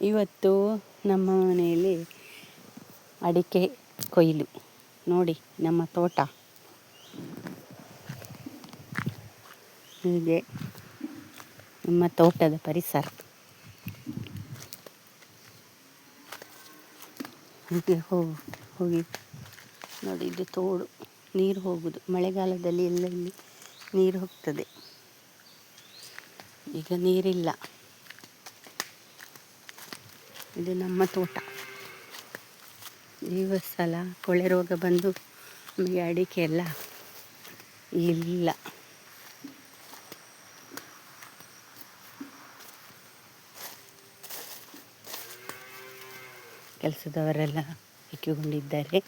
ಇವತ್ತು ನಮ್ಮ ಮನೆಯಲ್ಲಿ ಅಡಿಕೆ ಕೊಯ್ಲು. ನೋಡಿ ನಮ್ಮ ತೋಟ ಹೀಗೆ, ನಮ್ಮ ತೋಟದ ಪರಿಸರ ಹೀಗೆ ಹೋಗಿ ನೋಡಿ. ಇದು ತೋಡು, ನೀರು ಹೋಗುದು. ಮಳೆಗಾಲದಲ್ಲಿ ಎಲ್ಲೆಲ್ಲಿ ನೀರು ಹೋಗ್ತದೆ. ಈಗ ನೀರಿಲ್ಲ. ಇದು ನಮ್ಮ ತೋಟ. ಈ ಸಲ ಕೊಳೆ ರೋಗ ಬಂದು ನಮಗೆ ಅಡಿಕೆ ಎಲ್ಲ ಇಲ್ಲ. ಕೆಲಸದವರೆಲ್ಲ ಇಕ್ಕಿಕೊಂಡಿದ್ದಾರೆ.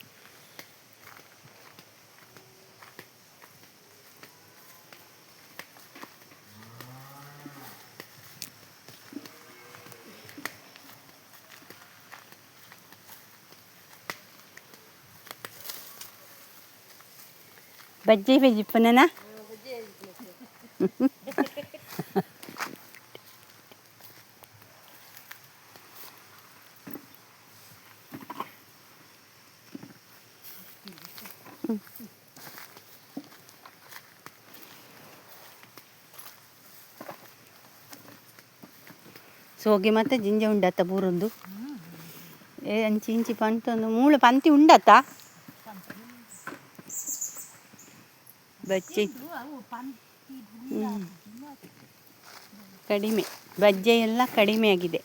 ಬಜ್ಜಿ ಬಜ್ಜಿಪ್ಪನ ಸೋಗಿ ಮತ್ತೆ ಜಿಂಜೆ ಉಂಡತ್ತ ಬೂರೊಂದು ಅಂಚಿ ಇಂಚಿ ಪಂತೊಂದು ಮೂಳು ಪಂತಿ ಉಂಡತ್ತ ಬಜ್ಜಿ ಕಡಿಮೆ. ಬಜ್ಜೆ ಎಲ್ಲ ಕಡಿಮೆ ಆಗಿದೆ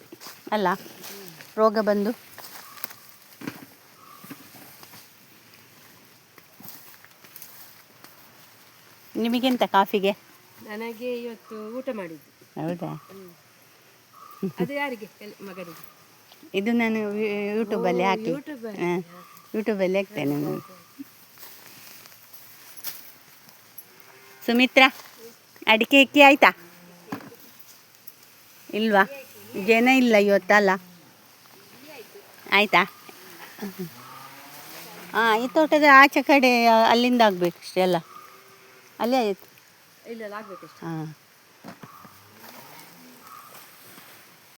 ಅಲ್ಲ, ರೋಗ ಬಂದು. ನಿಮಗೆಂತ ಕಾಫಿಗೆ? ನನಗೆ ಇವತ್ತು ಊಟ ಮಾಡಿದ್ದು. ಹೌದಾ? ಅದು ಯಾರಿಗೆ? ಮಗನಿಗೆ. ಇದು ನಾನು ಯೂಟ್ಯೂಬಲ್ಲಿ ಹಾಕಿ ಯೂಟ್ಯೂಬಲ್ಲಿ ಹಾಕ್ತೇನೆ ನಾನು. ಸುಮಿತ್ರಾ, ಅಡಿಕೆ ಇಕ್ಕಿ ಆಯ್ತಾ? ಇಲ್ವಾ? ಜನ ಇಲ್ಲ ಇವತ್ತಲ್ಲ. ಆಯಿತಾ? ಹಾಂ, ಈ ತೋಟದ ಆಚೆ ಕಡೆ ಅಲ್ಲಿಂದ ಆಗಬೇಕು ಅಷ್ಟೇ ಅಲ್ಲ? ಅಲ್ಲೇ ಆಯಿತು. ಇಲ್ಲ, ಆಗಬೇಕಷ್ಟೇ. ಹಾಂ.